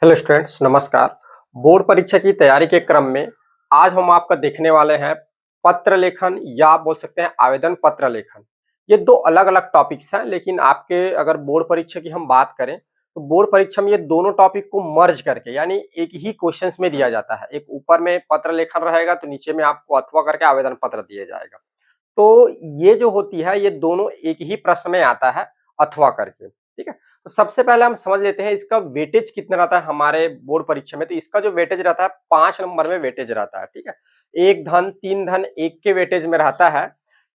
Hello students, नमस्कार। Board परीक्षा की तैयारी के क्रम में आज हम आपका देखने वाले हैं पत्र लेखन या आप बोल सकते हैं आवेदन पत्र लेखन। ये दो अलग अलग टॉपिक्स हैं, लेकिन आपके अगर बोर्ड परीक्षा की हम बात करें तो बोर्ड परीक्षा में ये दोनों टॉपिक को मर्ज करके यानी एक ही क्वेश्चंस में दिया जाता है। एक ऊपर में पत्र लेखन रहेगा तो नीचे में आपको अथवा करके आवेदन पत्र दिया जाएगा। तो ये जो होती है ये दोनों एक ही प्रश्न में आता है, अथवा करके। ठीक है, तो सबसे पहले हम समझ लेते हैं इसका वेटेज कितना रहता है हमारे बोर्ड परीक्षा में। तो इसका जो वेटेज रहता है 5 नंबर में वेटेज रहता है। ठीक है, 1 धन 3 धन 1 के वेटेज में रहता है।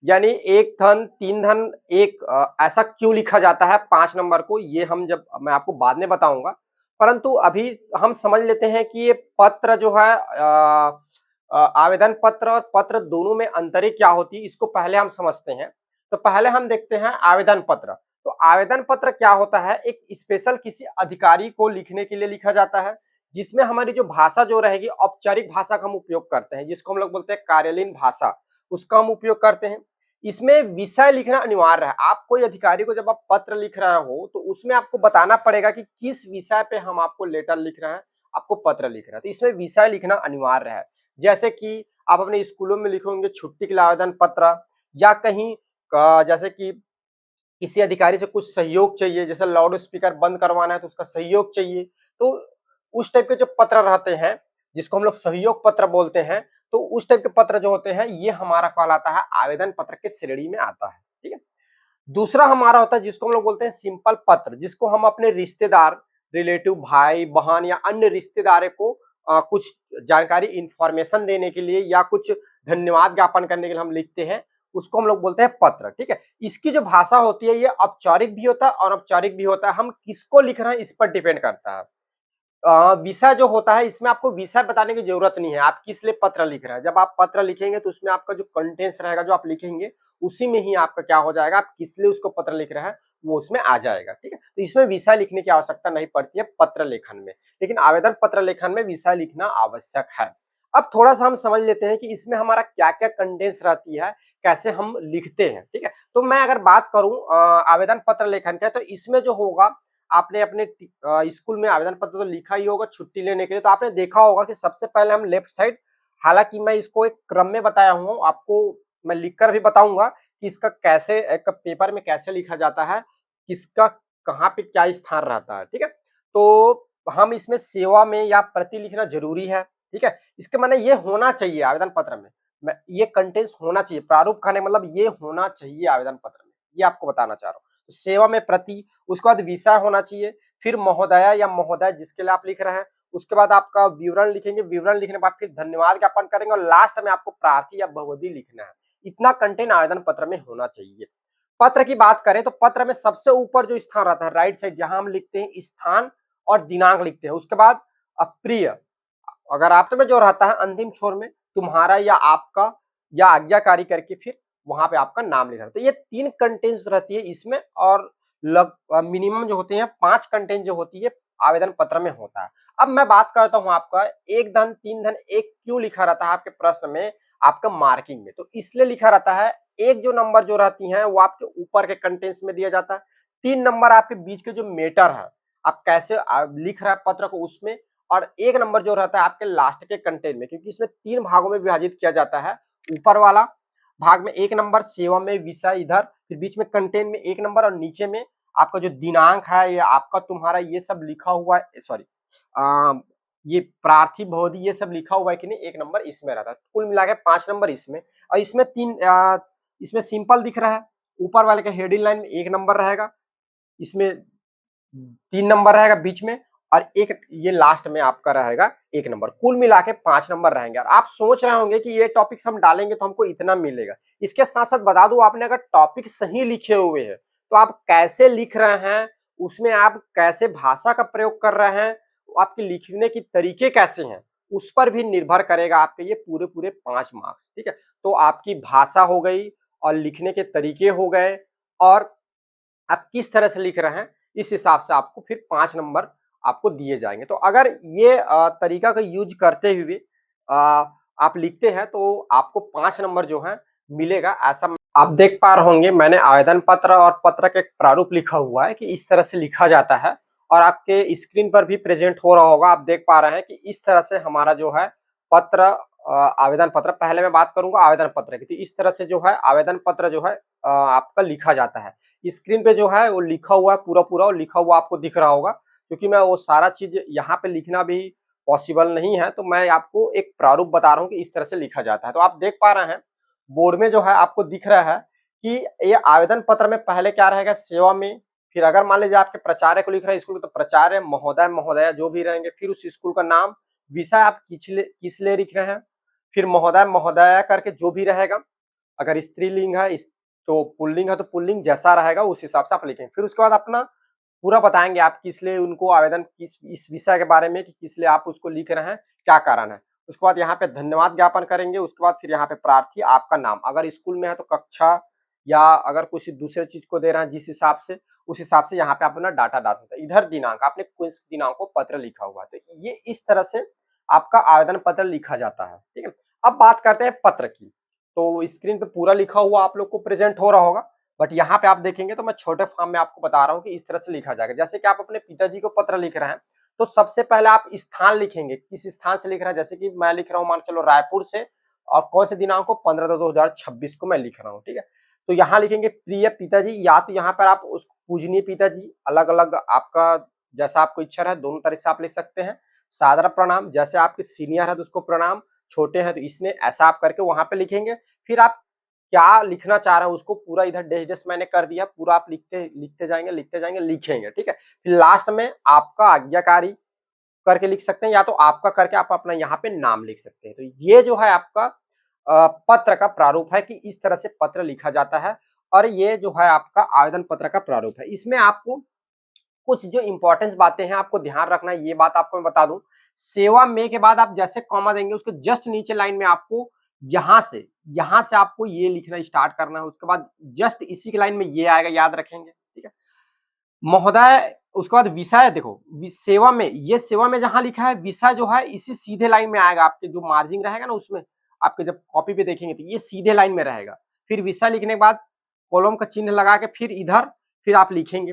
यानी 1 धन 3 धन 1 ऐसा क्यों लिखा जाता है 5 नंबर को, ये हम जब मैं आपको बाद में बताऊंगा। परंतु अभी हम समझ लेते हैं कि ये पत्र जो है आवेदन पत्र और पत्र दोनों में अंतरे क्या होती है, इसको पहले हम समझते हैं। तो पहले हम देखते हैं आवेदन पत्र। तो आवेदन पत्र क्या होता है, एक स्पेशल किसी अधिकारी को लिखने के लिए लिखा जाता है, जिसमें हमारी जो भाषा जो रहेगी औपचारिक भाषा का हम उपयोग करते हैं, जिसको हम लोग बोलते हैं कार्यालयीन भाषा, उसका हम उपयोग करते हैं। इसमें विषय लिखना अनिवार्य है। आप कोई अधिकारी को जब आप पत्र लिख रहे हो तो उसमें आपको बताना पड़ेगा कि किस विषय पे हम आपको लेटर लिख रहे हैं, आपको पत्र लिख रहे हैं। तो इसमें विषय लिखना अनिवार्य है। जैसे कि आप अपने स्कूलों में लिखोगे छुट्टी के लिए आवेदन पत्र, या कहीं जैसे कि किसी अधिकारी से कुछ सहयोग चाहिए, जैसे लाउड स्पीकर बंद करवाना है तो उसका सहयोग चाहिए। तो उस टाइप के जो पत्र रहते हैं जिसको हम लोग सहयोग पत्र बोलते हैं, तो उस टाइप के पत्र जो होते हैं ये हमारा कहलाता है आवेदन पत्र के श्रेणी में आता है। ठीक है, दूसरा हमारा होता है जिसको हम लोग बोलते हैं सिंपल पत्र, जिसको हम अपने रिश्तेदार, रिलेटिव, भाई बहन या अन्य रिश्तेदार को कुछ जानकारी इंफॉर्मेशन देने के लिए या कुछ धन्यवाद ज्ञापन करने के लिए हम लिखते हैं, उसको हम लोग बोलते हैं पत्र। ठीक है, इसकी जो भाषा होती है ये औपचारिक भी होता है और अनौपचारिक भी होता है। हम किसको लिख रहे हैं इस पर डिपेंड करता है। विषय जो होता है इसमें आपको विषय बताने की जरूरत नहीं है, आप किस लिए पत्र लिख रहे हैं। जब आप पत्र लिखेंगे तो उसमें आपका जो कंटेंट्स रहेगा जो आप लिखेंगे उसी में ही आपका क्या हो जाएगा, आप किस लिए उसको पत्र लिख रहे हैं वो उसमें आ जाएगा। ठीक है, तो इसमें विषय लिखने की आवश्यकता नहीं पड़ती है पत्र लेखन में, लेकिन आवेदन पत्र लेखन में विषय लिखना आवश्यक है। अब थोड़ा सा हम समझ लेते हैं कि इसमें हमारा क्या क्या कंटेंट्स रहती है, कैसे हम लिखते हैं। ठीक है, तो मैं अगर बात करूं आवेदन पत्र लेखन का, तो इसमें जो होगा आपने अपने स्कूल में आवेदन पत्र तो लिखा ही होगा छुट्टी लेने के लिए। तो आपने देखा होगा कि सबसे पहले हम लेफ्ट साइड, हालांकि मैं इसको एक क्रम में बताया हूँ, आपको मैं लिखकर भी बताऊंगा कि इसका कैसे एक पेपर में कैसे लिखा जाता है, किसका कहाँ पे क्या स्थान रहता है। ठीक है, तो हम इसमें सेवा में या प्रति लिखना जरूरी है। ठीक है, इसके माने ये होना चाहिए आवेदन पत्र में, ये कंटेंट्स होना चाहिए, प्रारूप खाने मतलब ये होना चाहिए आवेदन पत्र में, ये आपको बताना चाह रहा हूँ। तो सेवा में प्रति, उसके बाद विषय होना चाहिए, फिर महोदया या महोदय जिसके लिए आप लिख रहे हैं, उसके बाद आपका विवरण लिखेंगे, विवरण लिखने के बाद फिर धन्यवाद ज्ञापन करेंगे और लास्ट में आपको प्रार्थी या बहुवचन लिखना है। इतना कंटेंट आवेदन पत्र में होना चाहिए। पत्र की बात करें तो पत्र में सबसे ऊपर जो स्थान रहता है राइट साइड, जहां हम लिखते हैं स्थान और दिनांक लिखते हैं। उसके बाद अप्रिय, अगर आप में जो रहता है अंतिम छोर में तुम्हारा या आपका या आज्ञाकारी करके फिर वहां पे आपका नाम लिखा है। तो ये 3 कंटेंट्स रहती है इसमें, और मिनिमम जो होते हैं 5 कंटेंट जो होती है आवेदन पत्र में होता है। अब मैं बात करता हूं आपका 1 धन 3 धन 1 क्यों लिखा रहता है आपके प्रश्न में, आपका मार्किंग में। तो इसलिए लिखा रहता है, एक जो नंबर जो रहती है वो आपके ऊपर के कंटेंट्स में दिया जाता है, 3 नंबर आपके बीच के जो मैटर है, आप कैसे लिख रहे हैं पत्र को उसमें, और 1 नंबर जो रहता है आपके लास्ट के कंटेंट में, क्योंकि इसमें 3 भागों में विभाजित किया जाता है। ऊपर वाला भाग में 1 नंबर, सेवा में विषय इधर, फिर बीच में कंटेंट में 1 नंबर और नीचे में आपका जो दिनांक है या आपका तुम्हारा ये सब लिखा हुआ है, सॉरी ये प्रार्थी बहुवचन ये सब लिखा हुआ है कि नहीं, 1 नंबर इसमें रहता है। कुल मिला के 5 नंबर इसमें, और इसमें 3 इसमें सिंपल दिख रहा है, ऊपर वाले के हेडिंग लाइन में 1 नंबर रहेगा, इसमें 3 नंबर रहेगा बीच में, और एक ये लास्ट में आपका रहेगा 1 नंबर। कुल मिला के 5 नंबर रहेंगे। और आप सोच रहे होंगे कि ये टॉपिक्स हम डालेंगे तो हमको इतना मिलेगा। इसके साथ साथ बता दूं, आपने अगर टॉपिक सही लिखे हुए हैं तो आप कैसे लिख रहे हैं, उसमें आप कैसे भाषा का प्रयोग कर रहे हैं, आपके लिखने की तरीके कैसे हैं, उस पर भी निर्भर करेगा आपके ये पूरे पूरे 5 मार्क्स। ठीक है, तो आपकी भाषा हो गई और लिखने के तरीके हो गए, और आप किस तरह से लिख रहे हैं इस हिसाब से आपको फिर 5 नंबर आपको दिए जाएंगे। तो अगर ये तरीका का यूज करते हुए अ, आप लिखते हैं तो आपको 5 नंबर जो है मिलेगा। ऐसा आप देख पा रहे होंगे, मैंने आवेदन पत्र और पत्र का एक प्रारूप लिखा हुआ है कि इस तरह से लिखा जाता है, और आपके स्क्रीन पर भी प्रेजेंट हो रहा होगा। आप देख पा रहे हैं कि इस तरह से हमारा जो है पत्र आवेदन पत्र, पहले मैं बात करूंगा आवेदन पत्र की, तो इस तरह से जो है आवेदन पत्र जो है आपका लिखा जाता है। स्क्रीन पे जो है वो लिखा हुआ है, पूरा पूरा और लिखा हुआ आपको दिख रहा होगा, क्योंकि मैं वो सारा चीज यहाँ पे लिखना भी पॉसिबल नहीं है, तो मैं आपको एक प्रारूप बता रहा हूँ कि इस तरह से लिखा जाता है। तो आप देख पा रहे हैं बोर्ड में जो है आपको दिख रहा है कि ये आवेदन पत्र में पहले क्या रहेगा, सेवा में, फिर अगर मान लीजिए आपके प्राचार्य को लिख रहे हैं स्कूल में, तो प्राचार्य महोदय महोदया जो भी रहेंगे, फिर उस स्कूल का नाम, विषय आप किस लिए लिख रहे हैं, फिर महोदय महोदया करके जो भी रहेगा, अगर स्त्रीलिंग है तो पुल्लिंग है तो पुल्लिंग जैसा रहेगा उस हिसाब से आप लिखेंगे। फिर उसके बाद अपना पूरा बताएंगे आप किस लिए उनको आवेदन, किस इस विषय के बारे में कि किस लिए आप उसको लिख रहे हैं, क्या कारण है। उसके बाद यहाँ पे धन्यवाद ज्ञापन करेंगे। उसके बाद फिर यहाँ पे प्रार्थी आपका नाम, अगर स्कूल में है तो कक्षा, या अगर किसी दूसरे चीज को दे रहे हैं जिस हिसाब से, उस हिसाब से यहाँ पे आप अपना डाटा डाल सकते हैं। इधर दिनांक, आपने किस दिनांक को पत्र लिखा हुआ है, तो ये इस तरह से आपका आवेदन पत्र लिखा जाता है। ठीक है, अब बात करते हैं पत्र की। तो स्क्रीन पे पूरा लिखा हुआ आप लोग को प्रेजेंट हो रहा होगा, बट यहाँ पे आप देखेंगे तो मैं छोटे फॉर्म में आपको बता रहा हूँ कि इस तरह से लिखा जाएगा। जैसे कि आप अपने पिताजी को पत्र लिख रहे हैं, तो सबसे पहले आप स्थान लिखेंगे, किस स्थान से लिख रहे हैं। जैसे कि मैं लिख रहा हूँ, मान चलो रायपुर से, और कौन से दिनांक को, 15/2/2026 को मैं लिख रहा हूँ। ठीक है, तो यहाँ लिखेंगे प्रिय पिताजी, या तो यहाँ पर आप उस पूजनीय पिताजी, अलग अलग आपका जैसा आपको इच्छा है, दोनों तरह से आप लिख सकते हैं। सादर प्रणाम, जैसे आपके सीनियर है तो उसको प्रणाम, छोटे हैं तो इसने, ऐसा आप करके वहां पे लिखेंगे। फिर आप क्या लिखना चाह रहे हैं उसको पूरा इधर डैश डैश मैंने कर दिया, पूरा आप लिखते जाएंगे लिखेंगे। ठीक है, फिर लास्ट में आपका आज्ञाकारी करके लिख सकते हैं, या तो आपका करके आप अपना यहाँ पे नाम लिख सकते हैं। तो ये जो है आपका पत्र का प्रारूप है कि इस तरह से पत्र लिखा जाता है, और ये जो है आपका आवेदन पत्र का प्रारूप है। इसमें आपको कुछ जो इंपॉर्टेंस बातें हैं आपको ध्यान रखना है, ये बात आपको मैं बता दूं। सेवा में के बाद आप जैसे कॉमा देंगे, उसके जस्ट नीचे लाइन में आपको यहां से आपको ये लिखना स्टार्ट करना है। उसके बाद जस्ट इसी की लाइन में ये आएगा, याद रखेंगे। ठीक है, महोदय, उसके बाद विषय, देखो सेवा में, ये सेवा में जहां लिखा है, विषय जो है इसी सीधे लाइन में आएगा। आपके जो मार्जिंग रहेगा ना उसमें, आपके जब कॉपी पे देखेंगे तो ये सीधे लाइन में रहेगा। फिर विषय लिखने के बाद कॉलम का चिन्ह लगा के फिर इधर फिर आप लिखेंगे।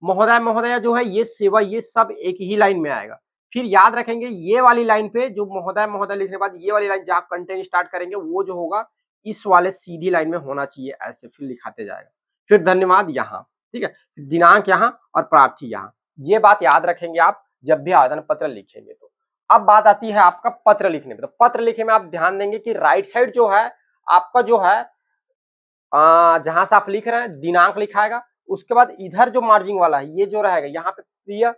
महोदय महोदया जो है ये सेवा, ये सब एक ही लाइन में आएगा। फिर याद रखेंगे ये वाली लाइन पे जो महोदय महोदय लिखने के बाद ये वाली लाइन जहां कंटेंट स्टार्ट करेंगे, वो जो होगा इस वाले सीधी लाइन में होना चाहिए, ऐसे फिर लिखाते जाएगा। फिर धन्यवाद यहाँ, ठीक है, दिनांक यहाँ और प्रार्थी यहाँ। ये बात याद रखेंगे आप जब भी आवेदन पत्र लिखेंगे। तो अब बात आती है आपका पत्र लिखने में। तो पत्र लिखने में आप ध्यान देंगे कि राइट साइड जो है आपका जो है जहां से आप लिख रहे हैं दिनांक लिखाएगा। उसके बाद इधर जो मार्जिंग वाला है ये जो रहेगा यहाँ पे प्रिय,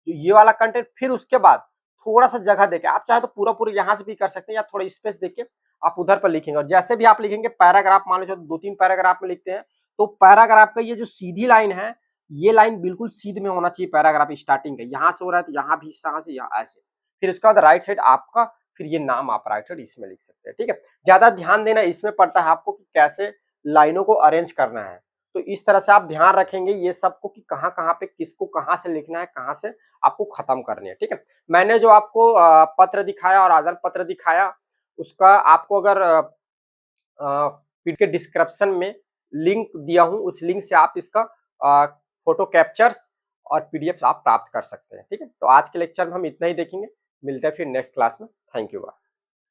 जो ये वाला कंटेंट, फिर उसके बाद थोड़ा सा जगह देके आप चाहे तो पूरा पूरा यहाँ से भी कर सकते हैं, या थोड़ा स्पेस देके आप उधर पर लिखेंगे। और जैसे भी आप लिखेंगे पैराग्राफ, मान लीजिए 2-3 पैराग्राफ में लिखते हैं, तो पैराग्राफ का ये जो सीधी लाइन है, ये लाइन बिल्कुल सीध में होना चाहिए। पैराग्राफ स्टार्टिंग का यहाँ से हो रहा है तो यहाँ भी, यहाँ से यहाँ ऐसे। फिर उसके बाद राइट साइड आपका, फिर ये नाम आप राइट साइड इसमें लिख सकते हैं। ठीक है, ज्यादा ध्यान देना इसमें पड़ता है आपको कि कैसे लाइनों को अरेंज करना है। तो इस तरह से आप ध्यान रखेंगे ये सबको कि कहाँ कहाँ पे किसको कहाँ से लिखना है, कहाँ से आपको खत्म करनी है। ठीक है, मैंने जो आपको पत्र दिखाया और आवेदन पत्र दिखाया, उसका आपको अगर पीठ के डिस्क्रिप्शन में लिंक दिया हूं, उस लिंक से आप इसका फोटो कैप्चर्स और पीडीएफ आप प्राप्त कर सकते हैं। ठीक है, तो आज के लेक्चर में हम इतना ही देखेंगे, मिलते हैं फिर नेक्स्ट क्लास में। Thank you.